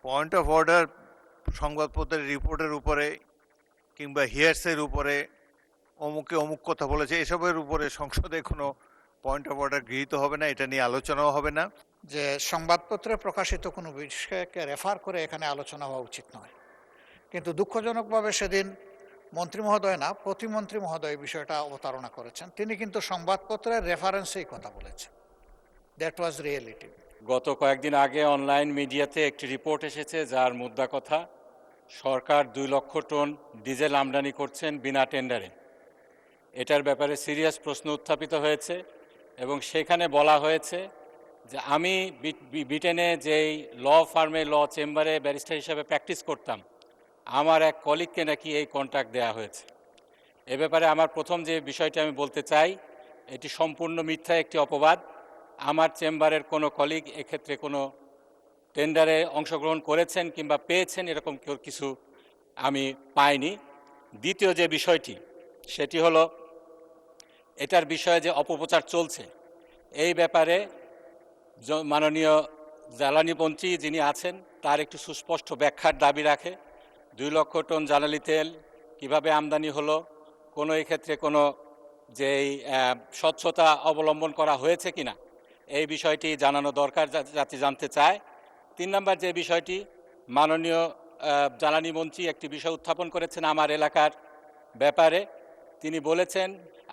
Point of order সংবাদপত্রের রিপোর্টের উপরে কিংবা হিয়ার্সের উপরে অমুকে অমুক কথা বলেছে এসবের উপরে সংসদে কোনো পয়েন্ট অফ অর্ডার গৃহীত হবে না, এটা নিয়ে আলোচনাও হবে না। যে সংবাদপত্রে প্রকাশিত কোনো বিষয়কে রেফার করে এখানে আলোচনা হওয়া উচিত নয়, কিন্তু দুঃখজনকভাবে সেদিন মন্ত্রী মহোদয় না, প্রতিমন্ত্রী মহোদয় বিষয়টা অবতারণা করেছেন। তিনি কিন্তু সংবাদপত্রের রেফারেন্সেই কথা বলেছেন। That was reality. গত কয়েকদিন আগে অনলাইন মিডিয়াতে একটি রিপোর্ট এসেছে যার মুদ্রা কথা সরকার 2 লক্ষ টন ডিজেল আমদানি করছেন বিনা টেন্ডারে। এটার ব্যাপারে সিরিয়াস প্রশ্ন উত্থাপিত হয়েছে এবং সেখানে বলা হয়েছে যে আমি ব্রিটেনে যেই ল ফার্মে ল চেম্বারে ব্যারিস্টার হিসাবে প্র্যাকটিস করতাম, আমার এক কলিগকে নাকি এই কন্ট্রাক্ট দেওয়া হয়েছে। এ ব্যাপারে আমার প্রথম যে বিষয়টি আমি বলতে চাই, এটি সম্পূর্ণ মিথ্যা একটি অপবাদ। আমার চেম্বারের কোনো কলিগ এক্ষেত্রে কোনো টেন্ডারে অংশগ্রহণ করেছেন কিংবা পেয়েছেন এরকম কিছু আমি পাইনি। দ্বিতীয় যে বিষয়টি সেটি হলো এটার বিষয়ে যে অপপ্রচার চলছে, এই ব্যাপারে মাননীয় জ্বালানি মন্ত্রী যিনি আছেন তার একটু সুস্পষ্ট ব্যাখ্যার দাবি রাখে। 2 লক্ষ টন জ্বালানি তেল কিভাবে আমদানি হলো, কোনো এক্ষেত্রে কোনো যেই স্বচ্ছতা অবলম্বন করা হয়েছে কিনা এই বিষয়টি জানানো দরকার, যাতে জানতে চায়। 3 নম্বর যে বিষয়টি, মাননীয় জ্বালানি মন্ত্রী একটি বিষয় উত্থাপন করেছেন আমার এলাকার ব্যাপারে। তিনি বলেছেন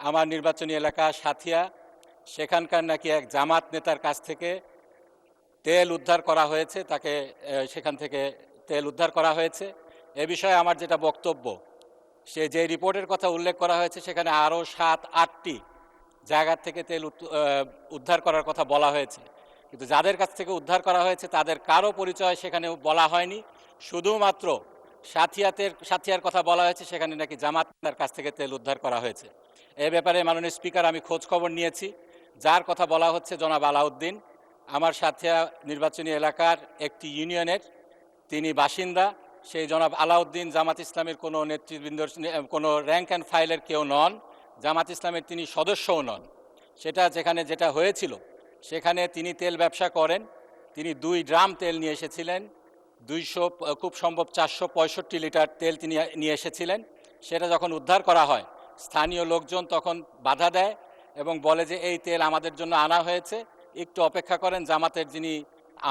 আমার নির্বাচনী এলাকা সাথিয়া, সেখানকার নাকি এক জামাত নেতার কাছ থেকে তেল উদ্ধার করা হয়েছে, তাকে সেখান থেকে তেল উদ্ধার করা হয়েছে। এ বিষয়ে আমার যেটা বক্তব্য, সে যে রিপোর্টের কথা উল্লেখ করা হয়েছে সেখানে আরও 7-8টি জায়গার থেকে তেল উদ্ধার করার কথা বলা হয়েছে, কিন্তু যাদের কাছ থেকে উদ্ধার করা হয়েছে তাদের কারো পরিচয় সেখানে বলা হয়নি। শুধুমাত্র সাথিয়ার কথা বলা হয়েছে, সেখানে নাকি জামাতের কাছ থেকে তেল উদ্ধার করা হয়েছে। এ ব্যাপারে মাননীয় স্পিকার আমি খোঁজ খবর নিয়েছি। যার কথা বলা হচ্ছে জনাব আলাউদ্দিন, আমার সাথিয়া নির্বাচনী এলাকার একটি ইউনিয়নের তিনি বাসিন্দা। সেই জনাব আলাউদ্দিন জামাত ইসলামের কোনো নেতৃবৃন্দর, কোনো র্যাঙ্ক অ্যান্ড ফাইলের কেউ নন, জামাত ইসলামের তিনি সদস্যও নন। যেটা হয়েছিল সেখানে তিনি তেল ব্যবসা করেন। তিনি 2 ড্রাম তেল নিয়ে এসেছিলেন, 200 খুব সম্ভব 465 লিটার তেল তিনি নিয়ে এসেছিলেন। সেটা যখন উদ্ধার করা হয়, স্থানীয় লোকজন তখন বাধা দেয় এবং বলে যে এই তেল আমাদের জন্য আনা হয়েছে, একটু অপেক্ষা করেন, জামাতের যিনি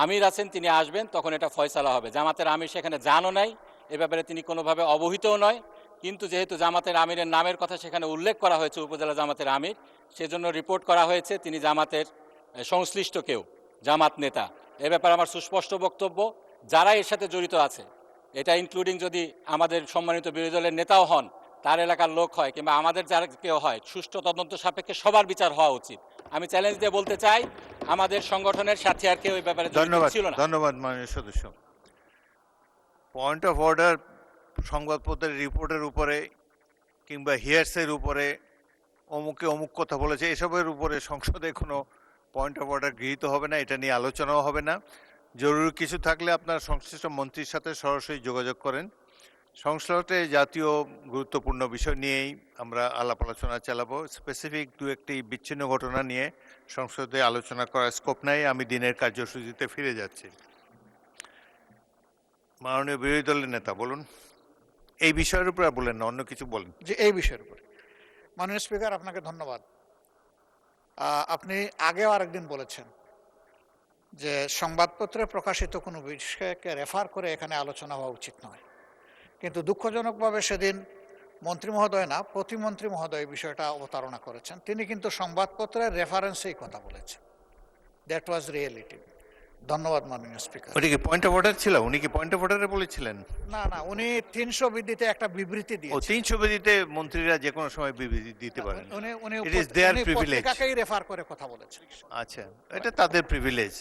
আমির আছেন তিনি আসবেন, তখন এটা ফয়সালা হবে। জামাতের আমির সেখানে জানও নাই, এ ব্যাপারে তিনি কোনোভাবে অবহিতও নয়, কিন্তু যেহেতু জামাতের আমিরের নামের কথা সেখানে উল্লেখ করা হয়েছে, উপজেলা জামাতের আমির, সেজন্য রিপোর্ট করা হয়েছে তিনি জামাতের সংশ্লিষ্ট কেউ, জামাত নেতা। এ ব্যাপারে আমার সুস্পষ্ট বক্তব্য, যারা এর সাথে জড়িত আছে, এটা ইনক্লুডিং যদি আমাদের সম্মানিত বিরোধী দলের নেতাও হন, তার এলাকার লোক হয় কিংবা আমাদের যারা কেউ হয়, সুষ্ঠু তদন্ত সাপেক্ষে সবার বিচার হওয়া উচিত। আমি চ্যালেঞ্জ দিয়ে বলতে চাই, আমাদের সংগঠনের সাথে আর কেউ এই ব্যাপারে ছিল না। ধন্যবাদ মাননীয় সদস্য। পয়েন্ট অফ অর্ডার সংবাদপত্রের রিপোর্টের উপরে কিংবা হিয়ার্সের উপরে অমুকে অমুক কথা বলেছে এসবের উপরে সংসদে কোনো পয়েন্ট অফ অর্ডার গৃহীত হবে না, এটা নিয়ে আলোচনাও হবে না। জরুরি কিছু থাকলে আপনারা সংশ্লিষ্ট মন্ত্রীর সাথে সরাসরি যোগাযোগ করেন। সংসদে জাতীয় গুরুত্বপূর্ণ বিষয় নিয়েই আমরা আলাপ আলোচনা চালাবো। স্পেসিফিক 2-1টি বিচ্ছিন্ন ঘটনা নিয়ে সংসদে আলোচনা করার স্কোপ নাই। আমি দিনের কার্যসূচিতে ফিরে যাচ্ছি। মাননীয় বিরোধী দলের নেতা বলুন, এই বিষয়ের উপর বলেন না, অন্য কিছু বলেন। যে এই বিষয়ের উপরে মাননীয় স্পিকার আপনাকে ধন্যবাদ। আপনি আগেও আরেকদিন বলেছেন যে সংবাদপত্রে প্রকাশিত কোনো বিষয়কে রেফার করে এখানে আলোচনা হওয়া উচিত নয়, কিন্তু দুঃখজনকভাবে সেদিন মন্ত্রী মহোদয় না, প্রতিমন্ত্রী মহোদয় বিষয়টা অবতারণা করেছেন। তিনি কিন্তু সংবাদপত্রের রেফারেন্সেই কথা বলেছেন। That was reality. ধন্যবাদ মাননীয় স্পিকার। ওটা কি পয়েন্ট অফ অর্ডার ছিল? উনি কি পয়েন্ট অফ অর্ডারে বলেছিলেন? না, উনি 300 বিধিতে একটা বিবৃতি দিয়েছেন। 300 বিধিতে মন্ত্রীরা যে কোনো সময় বিবৃতি দিতে পারেন। উনি ইট ইজ দেয়ার প্রিভিলেজ। পত্রিকাকেই রেফার করে কথা বলেছেন। আচ্ছা, এটা তাদের প্রিভিলেজ।